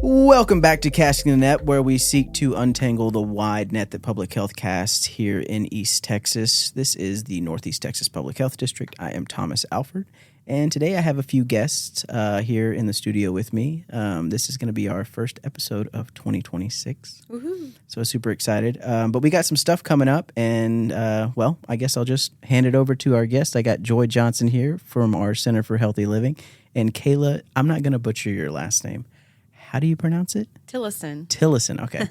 Welcome back to Casting the Net, where we seek to untangle the wide net that public health casts here in East Texas. This is the Northeast Texas Public Health District. I am Thomas Alford, and today I have a few guests here in the studio with me. This is going to be our first episode of 2026. Woohoo. So super excited. But we got some stuff coming up, and well, I guess I'll just hand it over to our guest. I got Joy Johnson here from our Center for Healthy Living, and Kayla, I'm not going to butcher your last name. How do you pronounce it? Tillison, okay.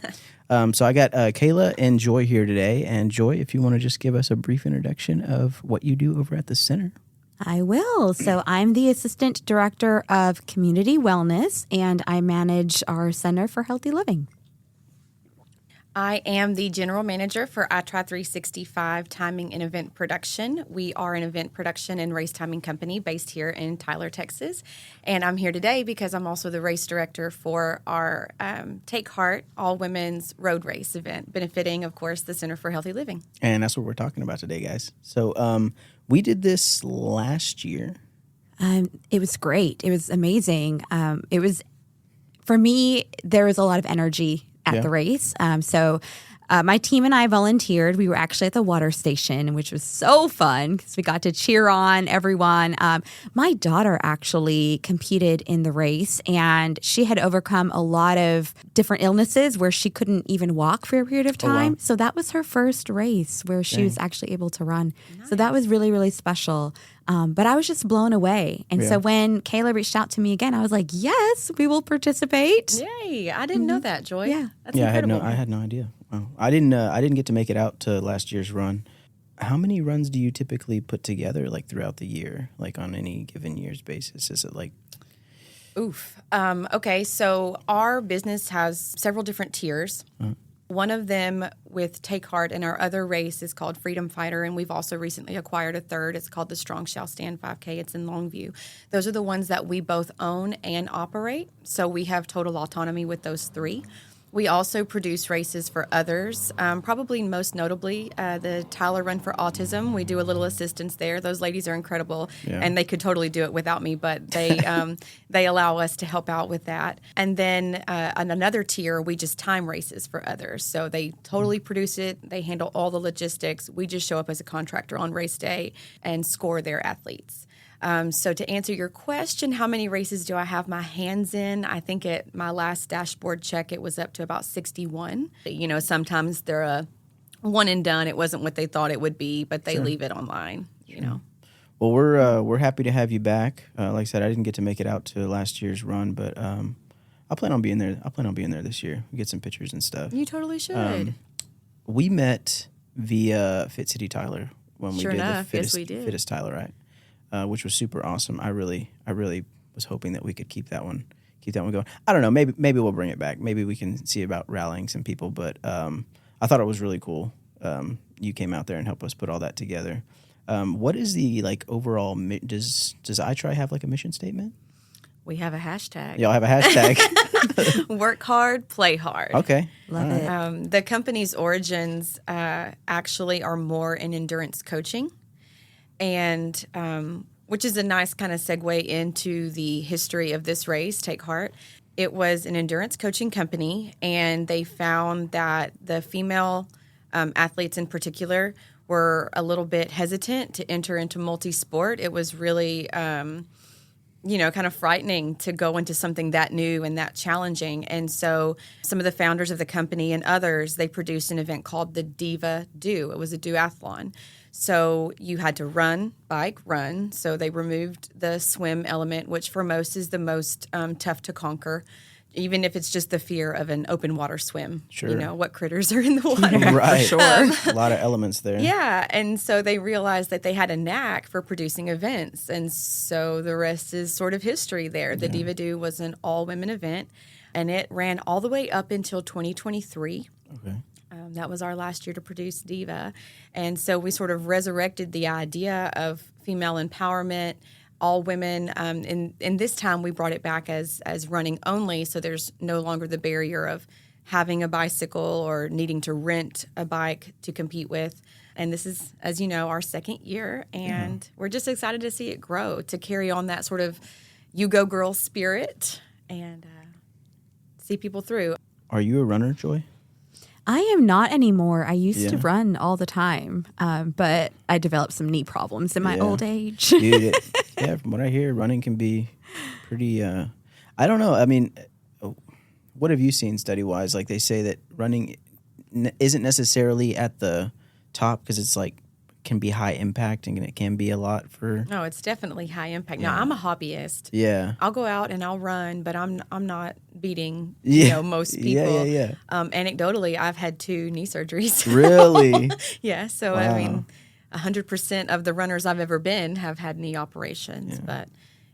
So I got Kayla and Joy here today. And Joy, if you want to just give us a brief introduction of what you do over at the center. I will. So I'm the Assistant Director of Community Wellness, and I manage our Center for Healthy Living. I am the General Manager for iTry 365 Timing and Event Production. We are an event production and race timing company based here in Tyler, Texas. And I'm here today because I'm also the race director for our Take Heart All Women's Road Race event, benefiting, of course, the Center for Healthy Living. And that's what we're talking about today, guys. So we did this last year. It was great. It was amazing. It was, for me, there was a lot of energy at the race. So my team and I volunteered. We were actually at the water station, which was so fun because we got to cheer on everyone. My daughter actually competed in the race, and she had overcome a lot of different illnesses where she couldn't even walk for a period of time. Oh, wow. So that was her first race where she was actually able to run. Nice. So that was really, really special. But I was just blown away. And so when Kayla reached out to me again, I was like, yes, we will participate. Yay. I didn't know that, Joy. Yeah. That's incredible. I had no idea. Wow. I didn't get to make it out to last year's run. How many runs do you typically put together, like throughout the year, like on any given year's basis? Is it like... Oof. Okay, so our business has several different tiers. Uh-huh. One of them with Take Heart and our other race is called Freedom Fighter, and we've also recently acquired a third. It's called the Strong Shall Stand 5K. It's in Longview. Those are the ones that we both own and operate, so we have total autonomy with those three. We also produce races for others, probably most notably the Tyler Run for Autism. We do a little assistance there. Those ladies are incredible, and they could totally do it without me, but they they allow us to help out with that. And then on another tier, we just time races for others. So they totally produce it. They handle all the logistics. We just show up as a contractor on race day and score their athletes. So to answer your question, how many races do I have my hands in? I think at my last dashboard check, it was up to about 61. You know, sometimes they're a one and done. It wasn't what they thought it would be, but they leave it online, you know. Well, we're happy to have you back. Like I said, I didn't get to make it out to last year's run, but I plan on being there. This year. We get some pictures and stuff. You totally should. We met via Fit City Tyler when we did the Fittest Tyler, right? Which was super awesome. I really was hoping that we could keep that one going. I don't know. Maybe we'll bring it back. Maybe we can see about rallying some people. But I thought it was really cool. You came out there and helped us put all that together. What is the overall? Does iTry have a mission statement? We have a hashtag. Y'all have a hashtag. Work hard, play hard. Okay. Love it. The company's origins actually are more in endurance coaching. And which is a nice kind of segue into the history of this race, Take Heart. It was an endurance coaching company, and they found that the female athletes in particular were a little bit hesitant to enter into multi-sport. It was really, kind of frightening to go into something that new and that challenging. And so some of the founders of the company and others, they produced an event called the Diva Do. It was a duathlon. So you had to run, bike, run. So they removed the swim element, which for most is the most tough to conquer, even if it's just the fear of an open water swim. Sure. You know, what critters are in the water. Right. For sure. A lot of elements there. Yeah. And so they realized that they had a knack for producing events. And so the rest is sort of history there. The Diva Do was an all-women event, and it ran all the way up until 2023. Okay. That was our last year to produce Diva. And so we sort of resurrected the idea of female empowerment, all women. And this time we brought it back as running only, so there's no longer the barrier of having a bicycle or needing to rent a bike to compete with. And this is, as you know, our second year, and we're just excited to see it grow, to carry on that sort of you go girl spirit and see people through. Are you a runner, Joy? I am not anymore. I used to run all the time, but I developed some knee problems in my old age. Dude, from what I hear, running can be pretty, I don't know. I mean, what have you seen study-wise? Like, they say that running isn't necessarily at the top because it's like can be high impact and it can be a lot for. No, it's definitely high impact. Now, I'm a hobbyist. Yeah, I'll go out and I'll run, but I'm not beating most people. Yeah. Anecdotally, I've had 2 knee surgeries. Really? Yeah. So Wow. I mean, 100% of the runners I've ever been have had knee operations, but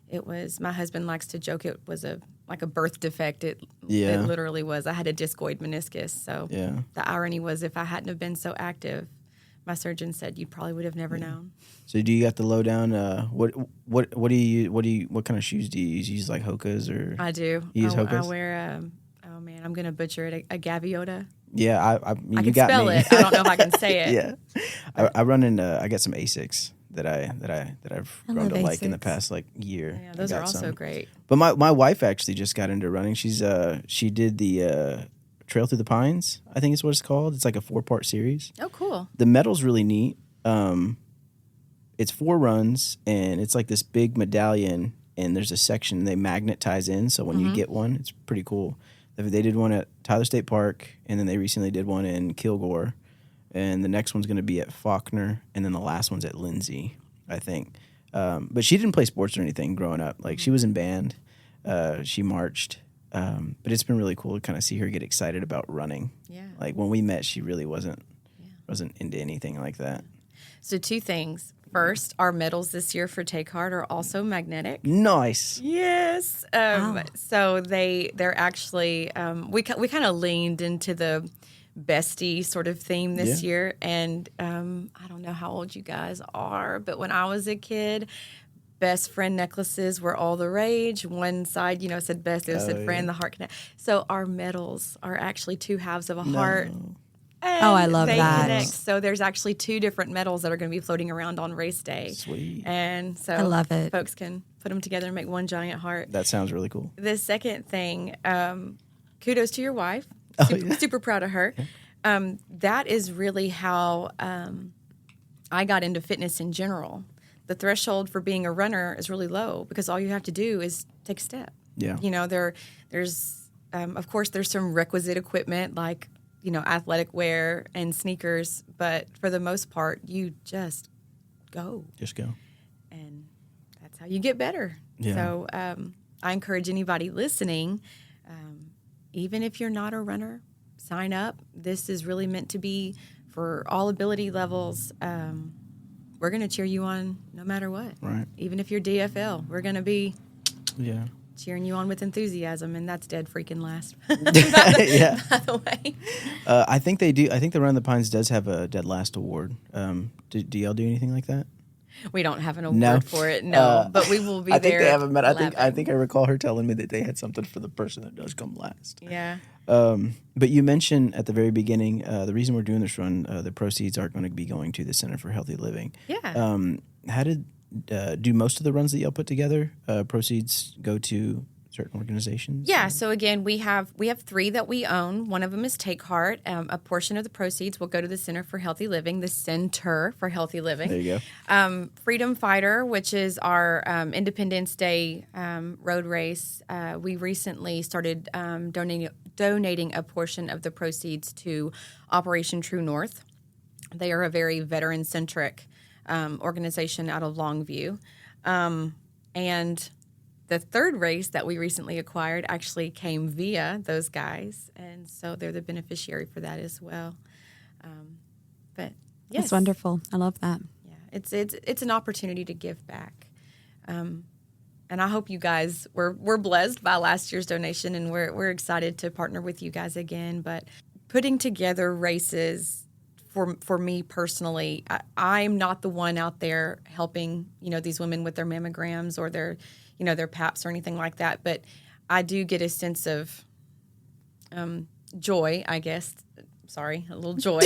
it was, my husband likes to joke, it was like a birth defect. It literally was. I had a discoid meniscus. So the irony was, if I hadn't have been so active, my surgeon said you probably would have never known. So do you got the lowdown? What do you what kind of shoes do you use? You use like Hoka's or? I do. You use Hoka's? I wear oh man, I'm gonna butcher it. A Gaviota. Yeah, I you can got spell me. it. I don't know if I can say it. Yeah, I run in. I got some Asics that I've grown to like in the Asics. past like year. Yeah, those are also some. great. But my wife actually just got into running. She did the Trail Through the Pines, I think is what it's called. It's like a 4-part series. Oh, cool. The medal's really neat. It's 4 runs, and it's like this big medallion, and there's a section they magnetize in, so when you get one, it's pretty cool. They did one at Tyler State Park, and then they recently did one in Kilgore, and the next one's going to be at Faulkner, and then the last one's at Lindsay, I think. But she didn't play sports or anything growing up. Like, she was in band. She marched. But it's been really cool to kind of see her get excited about running. Yeah. Like, when we met, she really wasn't into anything like that. So 2 things. First, our medals this year for Take Heart are also magnetic. Nice. Yes. So they're actually we kind of leaned into the bestie sort of theme this year, and I don't know how old you guys are, but when I was a kid, best friend necklaces were all the rage. One side, said best, the other said friend, the heart connect. So our medals are actually 2 halves of a heart. Oh, I love that. Connect. So there's actually 2 different medals that are going to be floating around on race day. Sweet. And so I love it. Folks can put them together and make one giant heart. That sounds really cool. The second thing, kudos to your wife. Super proud of her. That is really how I got into fitness in general. The threshold for being a runner is really low because all you have to do is take a step. Yeah. There's of course there's some requisite equipment like athletic wear and sneakers, but for the most part you just go. Just go. And that's how you get better. Yeah. So I encourage anybody listening, even if you're not a runner, sign up. This is really meant to be for all ability levels. We're going to cheer you on no matter what. Right. Even if you're DFL, we're going to be cheering you on with enthusiasm, and that's dead freaking last. By the way. I think they do. I think the Run of the Pines does have a Dead Last award. Do y'all do anything like that? We don't have an award for it, no. But we will be there. I think they haven't met. I think I recall her telling me that they had something for the person that does come last. Yeah. But you mentioned at the very beginning, the reason we're doing this run, the proceeds are going to be going to the Center for Healthy Living. Yeah. How did do most of the runs that y'all put together proceeds go to certain organizations? Yeah. So again, we have 3 that we own. One of them is Take Heart. A portion of the proceeds will go to the Center for Healthy Living, the Center for Healthy Living. There you go. Freedom Fighter, which is our Independence Day road race. We recently started donating a portion of the proceeds to Operation True North. They are a very veteran-centric organization out of Longview. And the third race that we recently acquired actually came via those guys, and so they're the beneficiary for that as well. But yes, That's wonderful. I love that. Yeah, it's an opportunity to give back, and I hope you guys were blessed by last year's donation, and we're excited to partner with you guys again. But putting together races. For me personally, I'm not the one out there helping, these women with their mammograms or their PAPs or anything like that. But I do get a sense of joy, I guess. Sorry, a little joy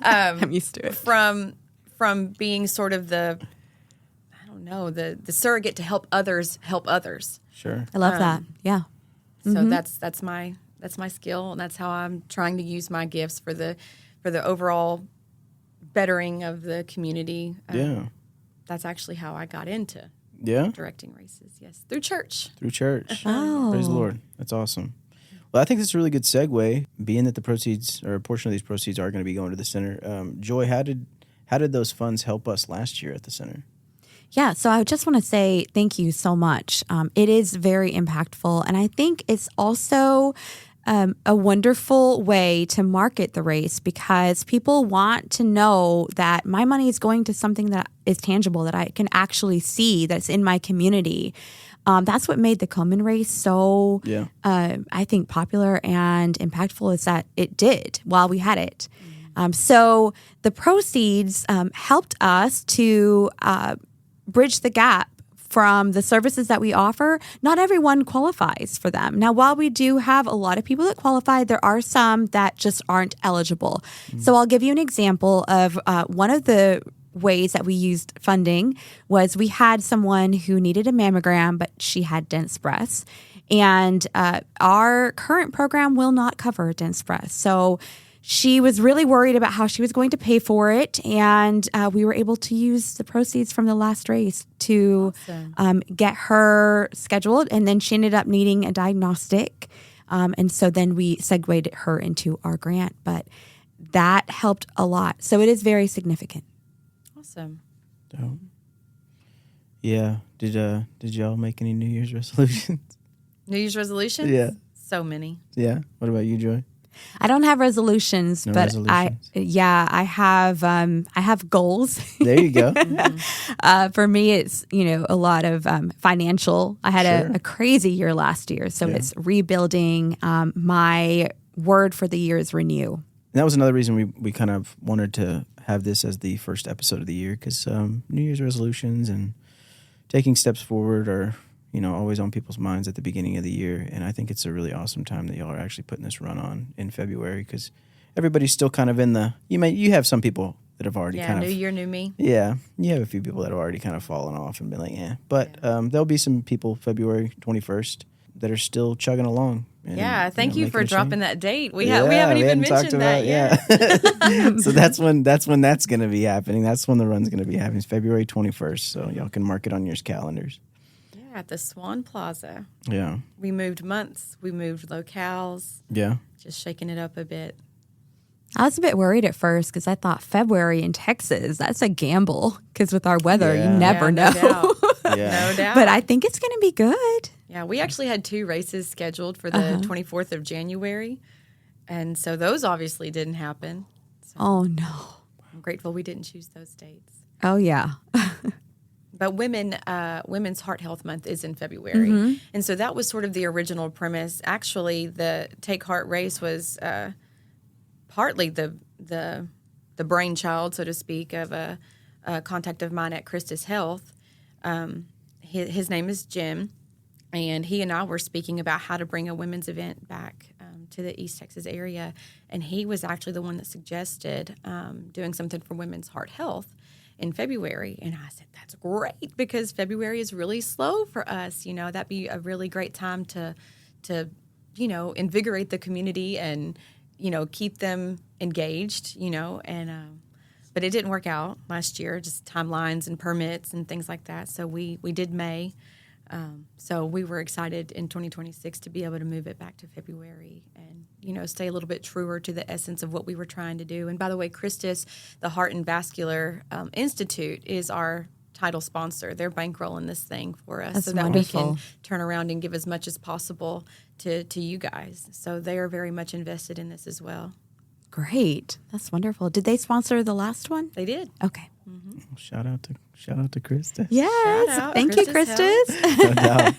I'm used to it. From being sort of the surrogate to help others help others. Sure. I love that. Yeah. So that's my skill, and that's how I'm trying to use my gifts for the overall bettering of the community. That's actually how I got into directing races. Yes, through church. Oh. Praise the Lord. That's awesome. Well, I think that's a really good segue, being that the proceeds, or a portion of these proceeds, are going to be going to the center. Joy, how did those funds help us last year at the center? Yeah, so I just want to say thank you so much. It is very impactful, and I think it's also a wonderful way to market the race, because people want to know that my money is going to something that is tangible, that I can actually see, that's in my community. That's what made the Komen race so, I think, popular and impactful, is that it did while we had it. So the proceeds helped us to bridge the gap from the services that we offer. Not everyone qualifies for them. Now, while we do have a lot of people that qualify, there are some that just aren't eligible. So I'll give you an example of one of the ways that we used funding was we had someone who needed a mammogram, but she had dense breasts. And our current program will not cover dense breasts. So she was really worried about how she was going to pay for it, and we were able to use the proceeds from the last race to get her scheduled, and then she ended up needing a diagnostic, and so then we segued her into our grant, but that helped a lot. So it is very significant. Awesome. Oh. Yeah. Did y'all make any New Year's resolutions? New Year's resolutions? Yeah. So many. Yeah. What about you, Joy? I don't have resolutions, No but resolutions. I have goals. There you go. For me, it's, a lot of financial. I had a crazy year last year, so it's rebuilding. My word for the year is renew. And that was another reason we kind of wanted to have this as the first episode of the year, because New Year's resolutions and taking steps forward are, always on people's minds at the beginning of the year. And I think it's a really awesome time that y'all are actually putting this run on in February, because everybody's still kind of in the, you have some people that have already kind of. New year, new me. Yeah. You have a few people that have already kind of fallen off and been like, eh. But there'll be some people February 21st that are still chugging along. And, thank you for dropping that date. We Yeah, haven't we even hadn't talked mentioned that about- yet. So that's when that's going to be happening. That's when the run's going to be happening. It's February 21st. So y'all can mark it on your calendars. Yeah, at the Swan Plaza. Yeah. We moved months. We moved locales. Yeah. Just shaking it up a bit. I was a bit worried at first because I thought February in Texas, that's a gamble, because with our weather, you never know. Doubt. Yeah. No doubt. But I think it's going to be good. Yeah, we actually had 2 races scheduled for the 24th of January. And so those obviously didn't happen. So Oh, no. I'm grateful we didn't choose those dates. Oh, yeah. But Women's Heart Health Month is in February. And so that was sort of the original premise. Actually, the Take Heart race was partly the brainchild, so to speak, of a contact of mine at Christus Health. His name is Jim, and he and I were speaking about how to bring a women's event back to the East Texas area. And he was actually the one that suggested doing something for Women's Heart Health in February. And I said, that's great, because February is really slow for us. That'd be a really great time to invigorate the community and, keep them engaged, but it didn't work out last year, just timelines and permits and things like that. So we did May. So we were excited in 2026 to be able to move it back to February and, stay a little bit truer to the essence of what we were trying to do. And by the way, Christus, the Heart and Vascular Institute, is our title sponsor. They're bankrolling this thing for us. That's so that wonderful. we can turn around and give as much as possible to you guys. So they are very much invested in this as well. Great. That's wonderful. Did they sponsor the last one? They did. Okay. Shout out to Krista. Yes. Shout out, Thank you, Christus Christus. No doubt.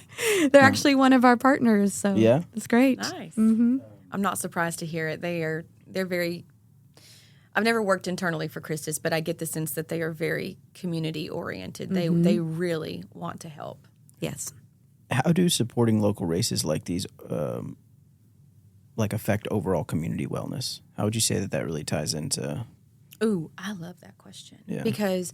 They're actually one of our partners. So Yeah? it's great. Nice. I'm not surprised to hear it. They're very. I've never worked internally for Christus, but I get the sense that they are very community oriented. They really want to help. Yes. How do supporting local races like these affect overall community wellness? How would you say that really ties into Ooh, I love that question. Yeah. Because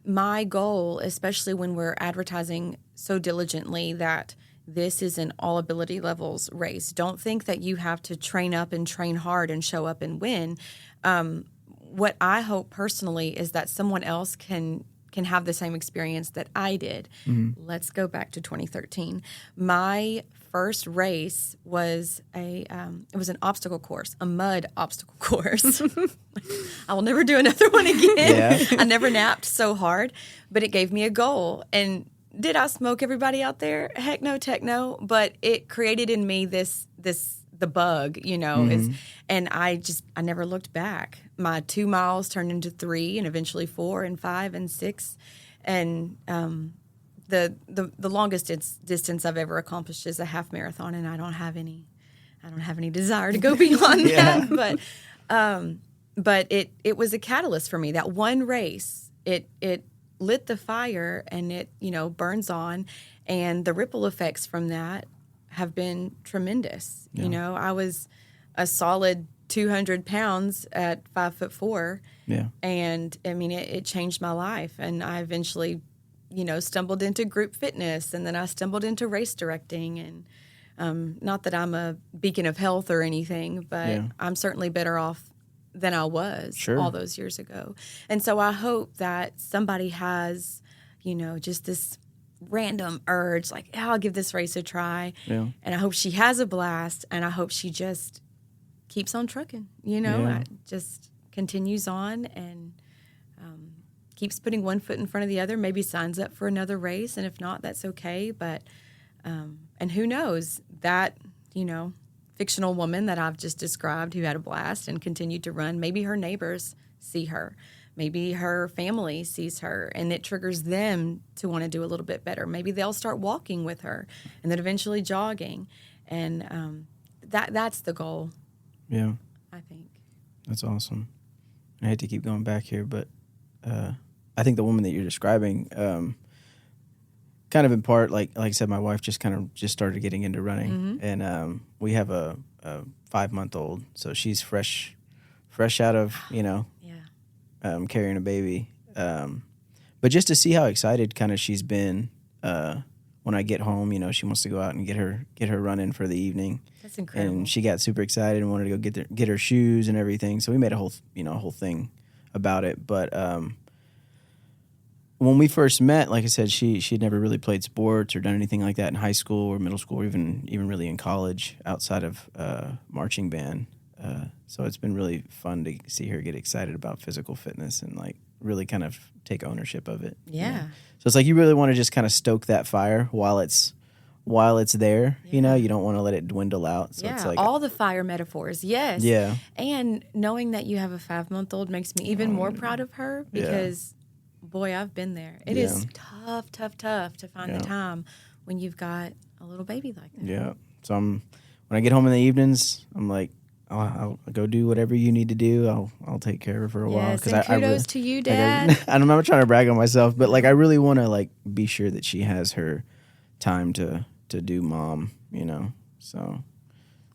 my goal, especially when we're advertising so diligently that this is an all ability levels race, don't think that you have to train up and train hard and show up and win. What I hope personally is that someone else can have the same experience that I did. Let's go back to 2013. My first race was it was an obstacle course, a mud obstacle course. I will never do another one again. Yeah. I never napped so hard, but it gave me a goal. And did I smoke everybody out there? Heck no, tech no. But it created in me the bug, and I never looked back. My 2 miles turned into 3 and eventually 4 and 5 and 6. And the longest distance I've ever accomplished is a half marathon, and I don't have any desire to go beyond that. But it was a catalyst for me. That one race, it lit the fire, and it burns on, and the ripple effects from that have been tremendous. Yeah. I was a solid 200 pounds at 5'4". Yeah. And I mean, it changed my life. And I eventually, stumbled into group fitness, and then I stumbled into race directing. And not that I'm a beacon of health or anything, but I'm certainly better off than I was all those years ago. And so I hope that somebody has, just this random urge, like, I'll give this race a try. Yeah. And I hope she has a blast, and I hope she just keeps on trucking, just continues on and keeps putting one foot in front of the other, maybe signs up for another race. And if not, that's okay. But, and who knows, that, fictional woman that I've just described who had a blast and continued to run, maybe her neighbors see her. Maybe her family sees her, and it triggers them to want to do a little bit better. Maybe they'll start walking with her, and then eventually jogging, and that's the goal. Yeah, I think that's awesome. I hate to keep going back here, but I think the woman that you're describing, kind of in part, like I said, my wife just started getting into running, and we have a 5-month-old, so she's fresh out of carrying a baby. But just to see how excited kind of she's been when I get home, she wants to go out and get her run in for the evening. That's incredible. And she got super excited and wanted to go get her shoes and everything. So we made a whole thing about it. But when we first met, like I said, she'd never really played sports or done anything like that in high school or middle school or even really in college outside of marching band. So it's been really fun to see her get excited about physical fitness and like really kind of take ownership of it. Yeah. So it's like you really want to just kind of stoke that fire while it's there. Yeah. You don't want to let it dwindle out. So it's like all the fire metaphors. Yes. Yeah. And knowing that you have a 5-month-old makes me even more proud of her because, boy, I've been there. It is tough to find the time when you've got a little baby like that. Yeah. So when I get home in the evenings, I'm like, I'll go do whatever you need to do. I'll take care of her for a while. Yes, and kudos to you, Dad. I'm not trying to brag on myself, but like I really want to like be sure that she has her time to do mom. So.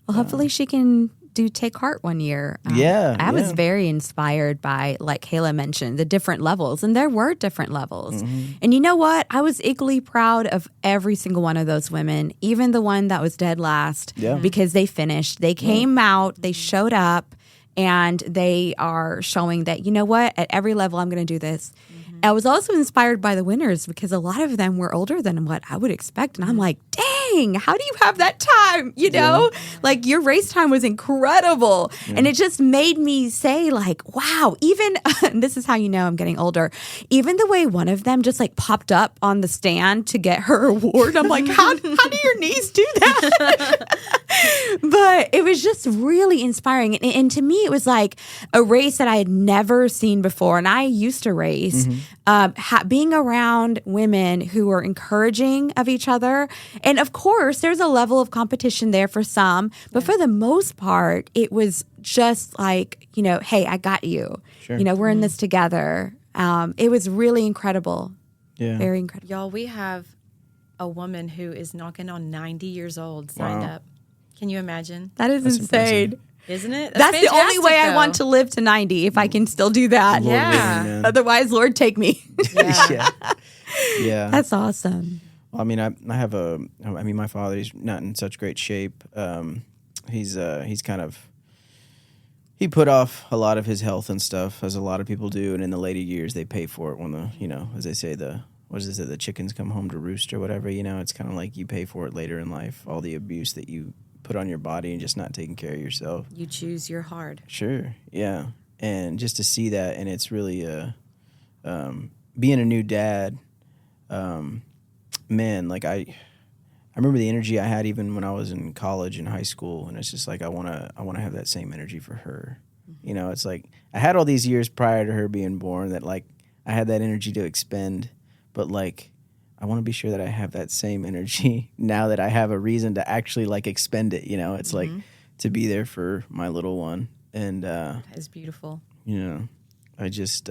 Well, hopefully she can do Take Heart one year. I was very inspired by, like Kayla mentioned, the different levels. And there were different levels. Mm-hmm. And you know what? I was equally proud of every single one of those women, even the one that was dead last, because they finished. They came out, they showed up, and they are showing that, you know what? At every level, I'm going to do this. Mm-hmm. I was also inspired by the winners because a lot of them were older than what I would expect. And I'm like, dang, how do you have that time? Like your race time was incredible. Yeah. And it just made me say like, wow, even, this is how you know I'm getting older, even the way one of them just like popped up on the stand to get her award. I'm like, how do your knees do that? But it was just really inspiring. And to me, it was like a race that I had never seen before. And I used to race. Mm-hmm. Being around women who are encouraging of each other. And of course, there's a level of competition there for some. But for the most part, it was just like, hey, I got you. Sure. We're in this together. It was really incredible. Yeah. Very incredible. Y'all, we have a woman who is knocking on 90 years old signed up. Can you imagine? That's insane. Impressive. Isn't it? That's the only way I though. want to live to 90, if I can still do that. Lord Yeah. willing, man. Otherwise, Lord, take me. Yeah. Yeah. That's awesome. Well, I mean, my father, he's not in such great shape. He's kind of, he put off a lot of his health and stuff, as a lot of people do. And in the later years, they pay for it when as they say, the chickens come home to roost or whatever, it's kind of like you pay for it later in life. All the abuse that you put on your body and just not taking care of yourself. You choose your hard. Sure. Yeah. And just to see that, and it's really, being a new dad, man, like I remember the energy I had even when I was in college and high school, and it's just like I want to have that same energy for her. It's like I had all these years prior to her being born that like I had that energy to expend, but like I want to be sure that I have that same energy now that I have a reason to actually like expend it. It's like to be there for my little one, and That is beautiful. I just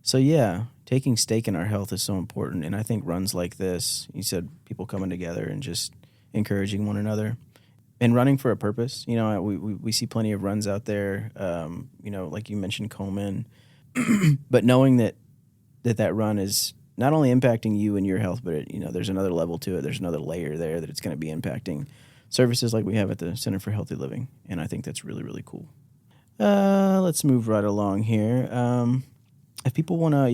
so yeah, taking stake in our health is so important. And I think runs like this, you said, people coming together and just encouraging one another and running for a purpose. We see plenty of runs out there, like you mentioned Coleman, but knowing that run is not only impacting you and your health, but there's another level to it. There's another layer there that it's going to be impacting services like we have at the Center for Healthy Living. And I think that's really, really cool. Let's move right along here. If people want to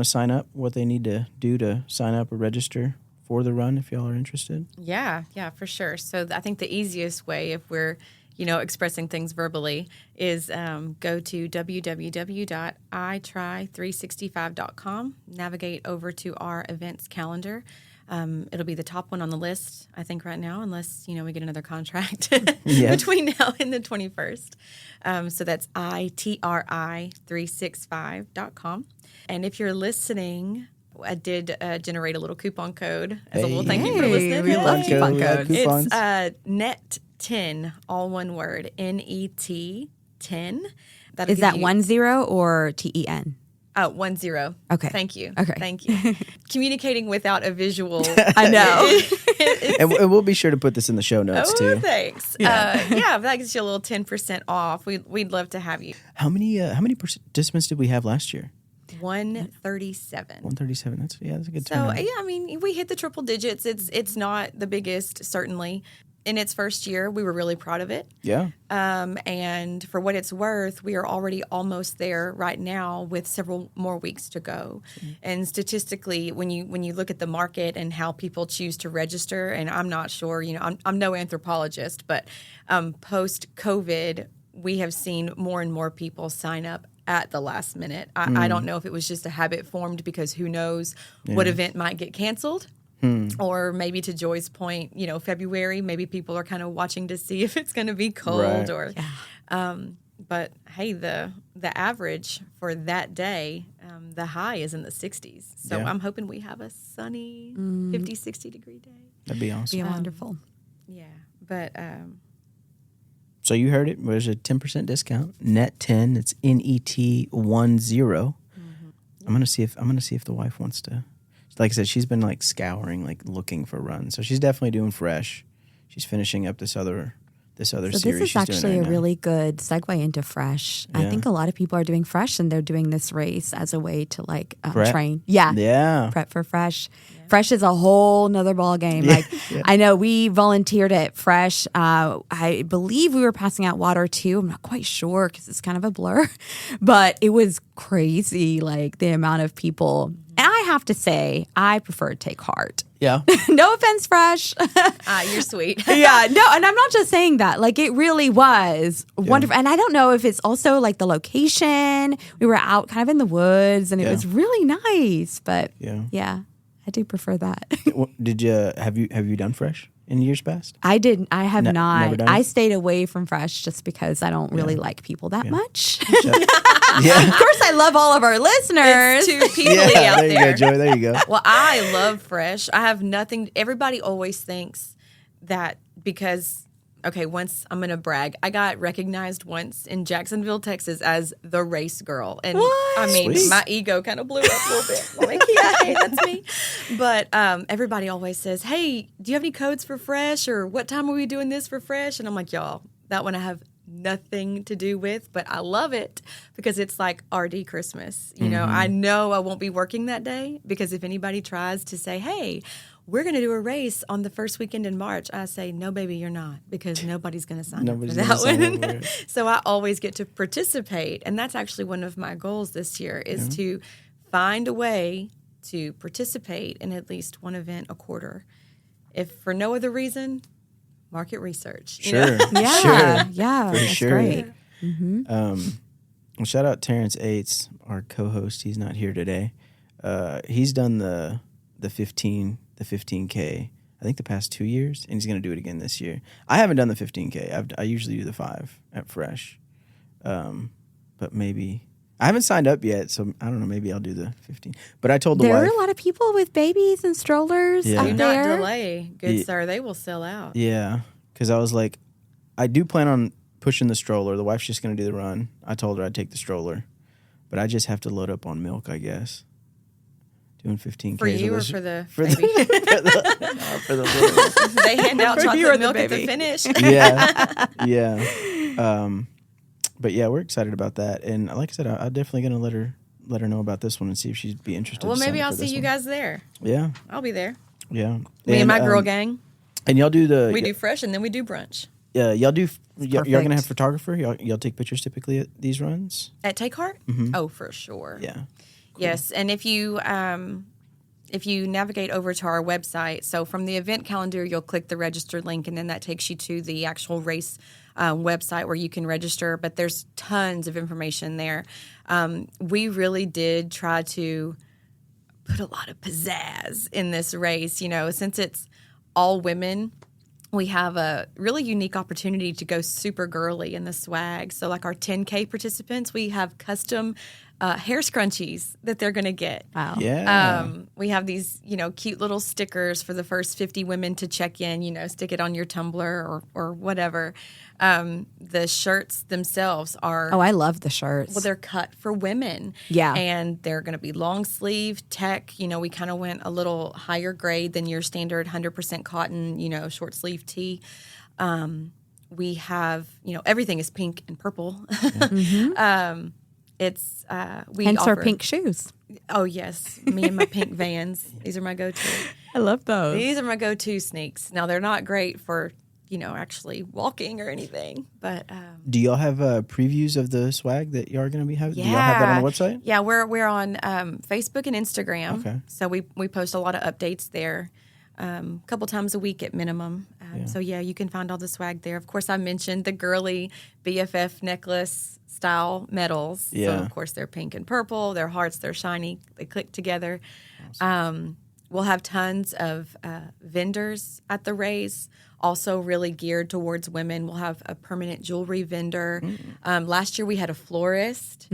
sign up, what they need to do to sign up or register for the run, if y'all are interested. Yeah, for sure. So I think the easiest way, if we're, expressing things verbally, is go to www.itry365.com, navigate over to our events calendar. It'll be the top one on the list, I think, right now, unless, we get another contract between now and the 21st. So that's itry365.com. And if you're listening, I did generate a little coupon code as a little thank you for listening. We love coupon codes. Coupons. It's NET10, all one word, NET 10. Is that 10 or TEN? 10. Okay. Thank you. Okay. Thank you. Communicating without a visual. I know. And we'll be sure to put this in the show notes too. Thanks. Yeah. That gets you a little 10% off. We'd love to have you. How many participants did we have last year? 137. 137. That's a good So turnout. I mean, we hit the triple digits. It's not the biggest, certainly. In its first year, we were really proud of it. Yeah. And for what it's worth, we are already almost there right now with several more weeks to go. And statistically, when you look at the market and how people choose to register, and I'm not sure, I'm no anthropologist, but post-COVID, we have seen more and more people sign up at the last minute. I don't know if it was just a habit formed because who knows what event might get canceled. Or maybe to Joy's point, February, maybe people are kind of watching to see if it's going to be cold Right. but hey, the average for that day, the high is in the 60s. So Yeah. I'm hoping we have a sunny 50, 60 degree day. That'd be awesome. Be wonderful. Yeah. But So you heard it. There's a 10% discount. Net 10. It's NET 10. I'm gonna see if the wife wants to. Like I said, she's been like scouring, like looking for runs. So she's definitely doing fresh. She's finishing up this other So series. this is she's doing actually right a now. really good segue into fresh. I Yeah. think a lot of people are doing fresh, and they're doing this race as a way to like Prep. train. Yeah. Prep for fresh. Fresh is a whole nother ball game. Like I know we volunteered at Fresh. I believe we were passing out water too. I'm not quite sure because it's kind of a blur, but it was crazy. Like the amount of people. And I have to say, I prefer to take heart. Yeah. No offense, Fresh. you're sweet. Yeah, no, and I'm not just saying that. Like, it really was wonderful. And I don't know if it's also like the location. We were out kind of in the woods, and it was really nice. But yeah, I do prefer that. Did you have you done fresh in years past? I didn't. I have Never not. done I it? stayed away from Fresh just because I don't really like people that much. Yeah. Of course, I love all of our listeners. It's too people Yeah. out There you go, Joy. There you go. Well, I love fresh. I have nothing. Everybody always thinks that because Okay, once I'm going to brag. I got recognized once in Jacksonville, Texas as the race girl. And I mean, Sweet. my ego kind of blew up a little bit. I'm like, yeah, hey, that's me. But everybody always says, hey, do you have any codes for Fresh? Or what time are we doing this for Fresh? And I'm like, y'all, that one I have nothing to do with, but I love it because it's like RD Christmas. You know I won't be working that day because if anybody tries to say, hey, we're going to do a race on the first weekend in March, I say, no, baby, you're not, because nobody's going to sign up for that one. So I always get to participate. And that's actually one of my goals this year is to find a way to participate in at least one event a quarter. If for no other reason, market research. You know? Yeah, For that's sure. great. Well, shout out Terrence Aites, our co-host. He's not here today. He's done the 15K, I think the past 2 years, and he's going to do it again this year. I haven't done the 15K. I usually do the 5 at Fresh. But maybe I haven't signed up yet, so I don't know. Maybe I'll do the 15. But I told the There wife. are a lot of people with babies and strollers Yeah. out Do there. not delay, good sir. They will sell out. Yeah, because I was like, I do plan on pushing the stroller. The wife's just going to do the run. I told her I'd take the stroller, but I just have to load up on milk, I guess. Doing 15K For you or for the for baby? for the little. They hand out For you or chocolate the milk at the baby? finish. Yeah. But yeah, we're excited about that, and like I said, I'm definitely going to let her know about this one and see if she'd be interested. Well, to sign maybe up I'll for see this you one. guys there. Yeah, I'll be there. yeah. Me and my girl gang. And y'all do the We do Fresh and then we do brunch. y'all do y'all gonna perfect. have photographer. Y'all take pictures typically at these runs. At Take Heart? Oh, for sure. Yeah. Yes, and if you navigate over to our website, so from the event calendar, you'll click the register link, and then that takes you to the actual race website where you can register. But there's tons of information there. We really did try to put a lot of pizzazz in this race. You know, since it's all women, we have a really unique opportunity to go super girly in the swag. So like our 10K participants, we have custom hair scrunchies that they're going to get. Wow. Yeah. We have these, cute little stickers for the first 50 women to check in, stick it on your tumbler or whatever. The shirts themselves are... Oh, I love the shirts. Well, they're cut for women. Yeah. And they're going to be long sleeve, tech. We kind of went a little higher grade than your standard 100% cotton, short sleeve tee. We have, everything is pink and purple. It's we Hence offer, our pink shoes. Oh yes, me and my pink Vans. These are my go-to. I love those. These are my go-to sneaks. Now they're not great for actually walking or anything, but Do y'all have previews of the swag that y'all are going to be having? Do y'all have that on the website? Yeah, we're on Facebook and Instagram. Okay. So we post a lot of updates there. A couple times a week at minimum. So yeah, you can find all the swag there. Of course, I mentioned the girly BFF necklace style medals. Yeah. So of course they're pink and purple. They're hearts. They're shiny. They click together. Awesome. We'll have tons of vendors at the race. Also really geared towards women. We'll have a permanent jewelry vendor. Last year we had a florist.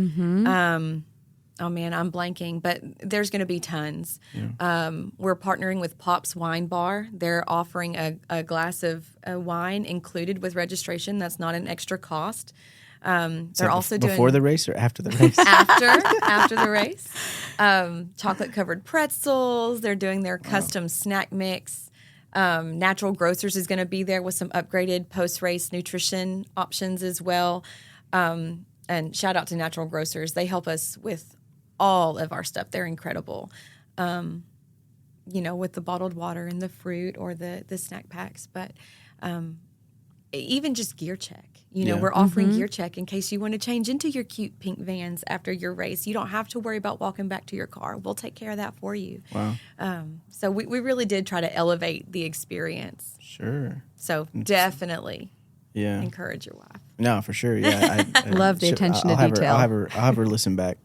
Oh man, I'm blanking, but there's going to be tons. Yeah. We're partnering with Pop's Wine Bar. They're offering a glass of wine included with registration. That's not an extra cost. They're also doing before the race or after the race? after the race. Chocolate covered pretzels. They're doing their custom snack mix. Natural Grocers is going to be there with some upgraded post race nutrition options as well. And shout out to Natural Grocers. They help us with all of our stuff. They're incredible. With the bottled water and the fruit or the snack packs. But even just gear check. We're offering gear check in case you want to change into your cute pink Vans after your race. You don't have to worry about walking back to your car. We'll take care of that for you. Wow. So we really did try to elevate the experience. Sure. So definitely encourage your wife. No, for sure. Yeah, I Love the attention to I'll detail. I'll have her listen back.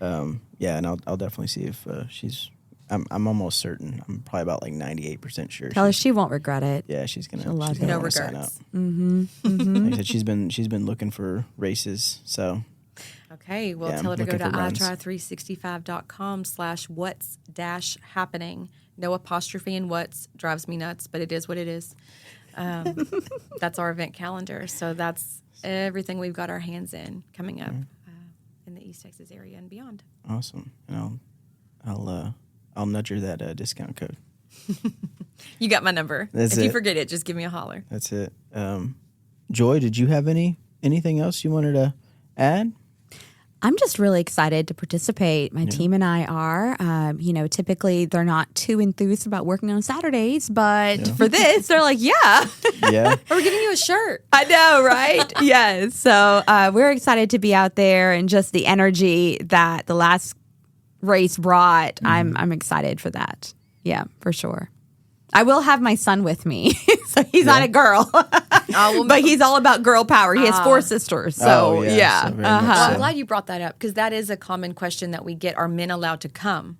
And I'll definitely see if she's. I'm almost certain. I'm probably about like 98% sure. Tell her she won't regret it. Yeah, she's gonna. She'll love she's gonna it. No wanna sign regrets. up. Like I said, she's been looking for races. So Okay, well, Yeah, tell her to go looking to for runs. itry365.com/what's-happening. No apostrophe in what's drives me nuts, but it is what it is. That's our event calendar. So that's everything we've got our hands in coming up in the East Texas area and beyond. Awesome. And I'll nudge her that discount code. You got my number. If you forget it, just give me a holler. That's it. Joy, did you have anything else you wanted to add? I'm just really excited to participate. My team and I are. Typically they're not too enthused about working on Saturdays, but for this, they're like, yeah. Yeah. We're giving you a shirt. I know, right? Yes. So we're excited to be out there, and just the energy that the last race brought. I'm excited for that. Yeah, for sure. I will have my son with me. So he's not a girl. But he's all about girl power. He has 4 sisters. So, yeah. So very much Well, so. I'm glad you brought that up, because that is a common question that we get. Are men allowed to come?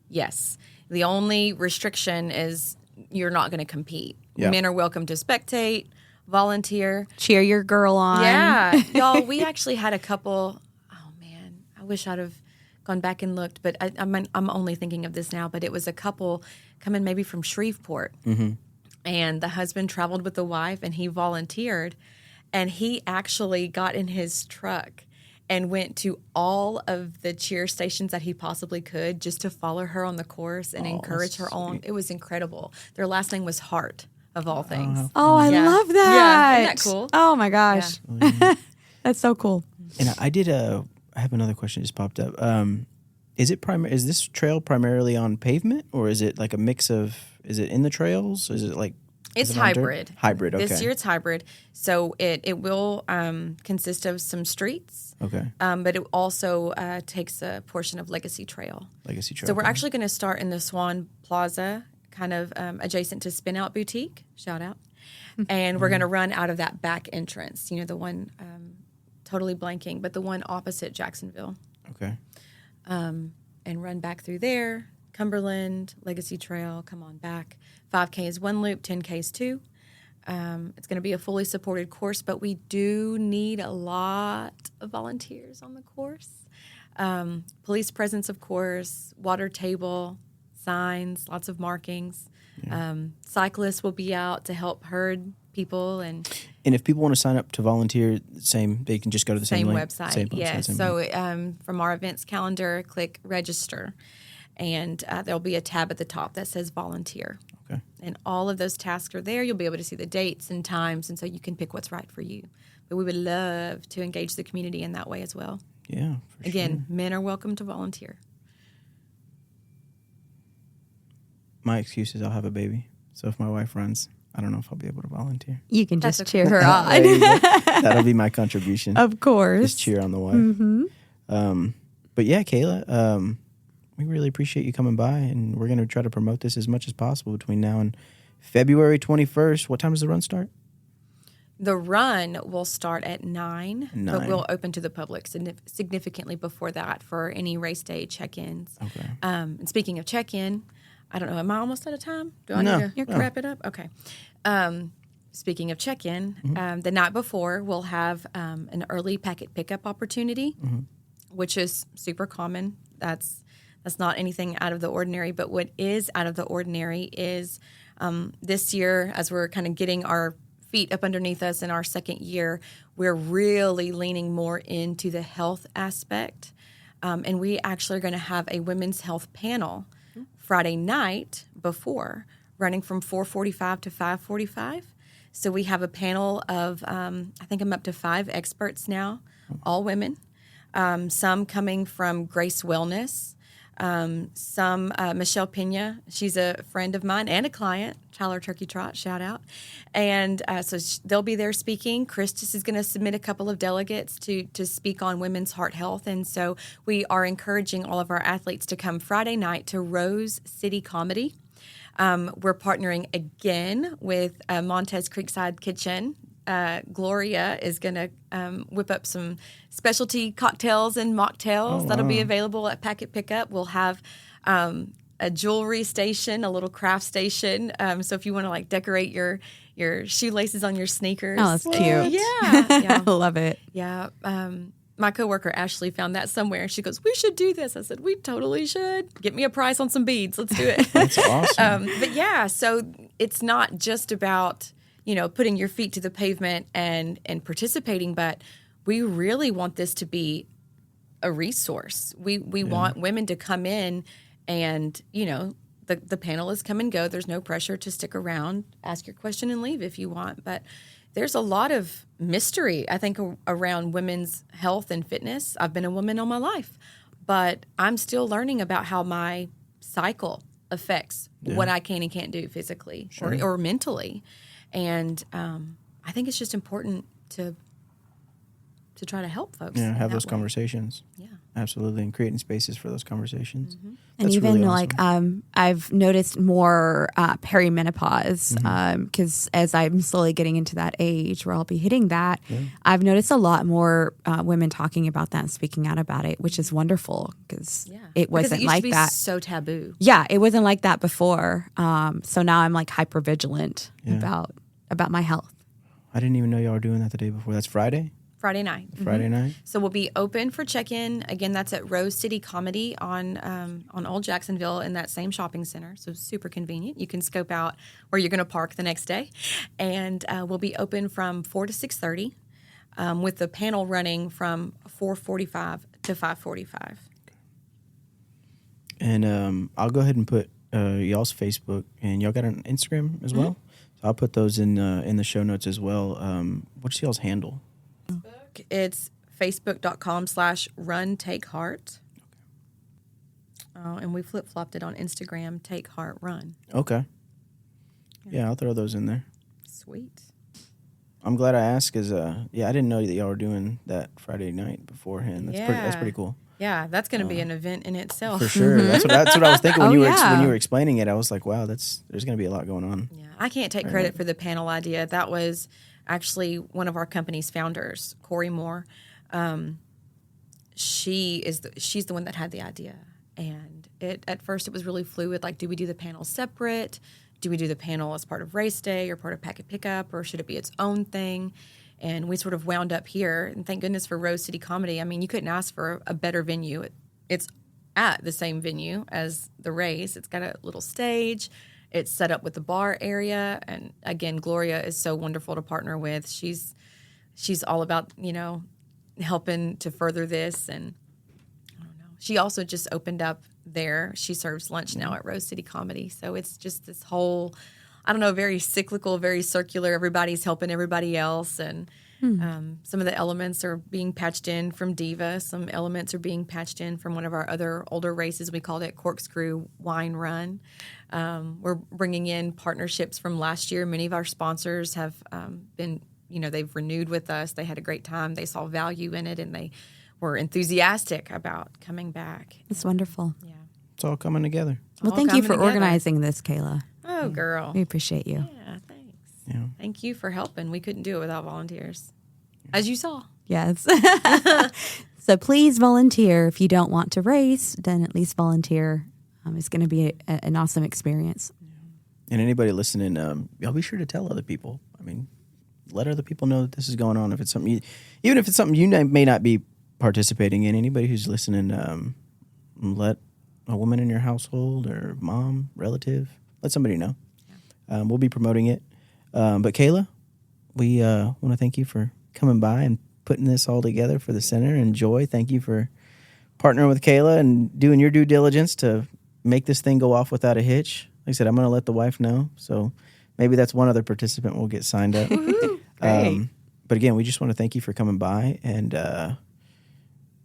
Yes. The only restriction is you're not going to compete. Yeah. Men are welcome to spectate, volunteer. Cheer your girl on. Yeah. Y'all, we actually had a couple. Oh, man. I wish I'd have gone back and looked, but I'm only thinking of this now. But it was a couple coming maybe from Shreveport. Mm-hmm. And the husband traveled with the wife, and he volunteered. And he actually got in his truck and went to all of the cheer stations that he possibly could just to follow her on the course and encourage her on. It was incredible. Their last name was Hart, of all things. Oh, I Yeah. love that. Yeah, isn't that cool? Oh, my gosh. That's so cool. And I have another question that just popped up. Is this trail primarily on pavement, or is it like a mix of, is it in the trails? Is it like, It's is it on dirt? hybrid. Hybrid, okay. This year it's hybrid. So it will consist of some streets. Okay. But it also takes a portion of Legacy Trail. Legacy trail. So we're okay. actually going to start in the Swan Plaza, kind of adjacent to Spin Out Boutique. Shout out. And we're going to run out of that back entrance. You know, the one, totally blanking, but the one opposite Jacksonville. Okay. And run back through there. Cumberland, Legacy Trail, come on back. 5K is 1 loop, 10K is 2. It's going to be a fully supported course, but we do need a lot of volunteers on the course. Police presence, of course, water table, signs, lots of markings. Yeah. Cyclists will be out to help herd people. And if people want to sign up to volunteer, they can just go to the same link? Website. Same website. Yes. Same So link. from our events calendar, click register. And there'll be a tab at the top that says volunteer. Okay. And all of those tasks are there. You'll be able to see the dates and times, and so you can pick what's right for you. But we would love to engage the community in that way as well. Yeah, for Again, sure. men are welcome to volunteer. My excuse is I'll have a baby. So if my wife runs, I don't know if I'll be able to volunteer. You can just That's cheer her There on. you go. That'll be my contribution. Of course. Just cheer on the wife. Mm-hmm. But yeah, Kayla, we really appreciate you coming by, and we're going to try to promote this as much as possible between now and February 21st. What time does the run start? The run will start at 9, but 9. we'll open to the public significantly before that for any race day check-ins. Okay. And speaking of check-in, I don't know, am I almost out of time? Do I No, need to no. wrap it up? Okay. Speaking of check-in, the night before we'll have an early packet pickup opportunity, which is super common. That's not anything out of the ordinary. But what is out of the ordinary is this year, as we're kind of getting our feet up underneath us in our second year, we're really leaning more into the health aspect. And we actually are going to have a women's health panel Friday night before, running from 4:45 to 5:45. So we have a panel of, I think I'm up to 5 experts now, all women. Some coming from Grace Wellness. Some Michelle Pena, she's a friend of mine and a client, Tyler Turkey Trot, shout out. And so they'll be there speaking. Christus is going to submit a couple of delegates to speak on women's heart health. And so we are encouraging all of our athletes to come Friday night to Rose City Comedy. We're partnering again with Montez Creekside Kitchen. Gloria is going to whip up some specialty cocktails and mocktails that'll be available at Packet Pickup. We'll have a jewelry station, a little craft station. So if you want to like decorate your shoelaces on your sneakers. Oh, that's cute. Yeah. I love it. Yeah. My coworker Ashley found that somewhere. She goes, "We should do this." I said, "We totally should. Get me a price on some beads. Let's do it." That's awesome. But yeah, so it's not just about putting your feet to the pavement and participating, but we really want this to be a resource. We want women to come in and, the panelists come and go. There's no pressure to stick around, ask your question and leave if you want. But there's a lot of mystery, I think, around women's health and fitness. I've been a woman all my life, but I'm still learning about how my cycle affects what I can and can't do physically or mentally. And I think it's just important to try to help folks. Yeah, have those conversations. Yeah. Absolutely. And creating spaces for those conversations. And That's even really awesome. I've noticed more perimenopause because as I'm slowly getting into that age where I'll be hitting that, I've noticed a lot more women talking about that and speaking out about it, which is wonderful because it wasn't used like to be that. So taboo. Yeah, it wasn't like that before. So now I'm like hyper vigilant about my health. I didn't even know y'all were doing that the day before. That's Friday? Friday night. Friday night. So we'll be open for check-in. Again, that's at Rose City Comedy on Old Jacksonville in that same shopping center. So super convenient. You can scope out where you're going to park the next day. And we'll be open from 4 to 6:30 with the panel running from 4:45 to 5:45. And I'll go ahead and put y'all's Facebook, and y'all got an Instagram as well? So I'll put those in the show notes as well. What's y'all's handle? It's facebook.com/runtakeheart. And we flip-flopped it on Instagram, Take Heart Run. Okay. Yeah, I'll throw those in there. Sweet. I'm glad I asked because, I didn't know that y'all were doing that Friday night beforehand. That's pretty cool. Yeah, that's going to be an event in itself. For sure. That's what I was thinking when you were explaining it. I was like, wow, there's going to be a lot going on. Yeah, I can't take credit for the panel idea. That was actually one of our company's founders, Corey Moore. She's the one that had the idea, and at first it was really fluid. Like, do we do the panel separate? Do we do the panel as part of race day or part of packet pickup, or should it be its own thing? And we sort of wound up here, and thank goodness for Rose City Comedy. I mean, you couldn't ask for a better venue. It's at the same venue as the race. It's got a little stage. It's set up with the bar area, and again, Gloria is so wonderful to partner with. She's all about helping to further this, and I don't know. She also just opened up there. She serves lunch now at Rose City Comedy, so it's just this whole, I don't know, very cyclical, very circular. Everybody's helping everybody else, and some of the elements are being patched in from Diva. Some elements are being patched in from one of our other older races. We called it Corkscrew Wine Run. We're bringing in partnerships from last year. Many of our sponsors have been, they've renewed with us. They had a great time. They saw value in it, and they were enthusiastic about coming back. It's wonderful. Yeah. It's all coming together. Well, thank you for organizing this, Kayla. Oh, girl. We appreciate you. Yeah, thanks. Yeah. Thank you for helping. We couldn't do it without volunteers, as you saw. Yes. So please volunteer. If you don't want to race, then at least volunteer. It's going to be an awesome experience. And anybody listening, y'all be sure to tell other people. I mean, let other people know that this is going on. If it's something, even if it's something you may not be participating in, anybody who's listening, let a woman in your household or mom, relative, let somebody know. Yeah. We'll be promoting it. But Kayla, we want to thank you for coming by and putting this all together for the center. And Joy, thank you for partnering with Kayla and doing your due diligence to make this thing go off without a hitch. Like I said, I'm going to let the wife know. So maybe that's one other participant will get signed up. But again, we just want to thank you for coming by. And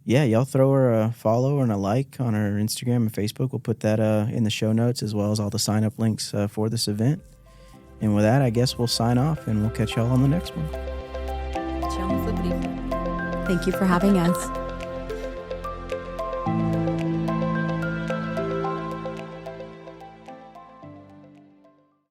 y'all throw her a follow and a like on her Instagram and Facebook. We'll put that in the show notes as well as all the sign-up links for this event. And with that, I guess we'll sign off and we'll catch y'all on the next one. Catch y'all on the flippity flip. Thank you for having us.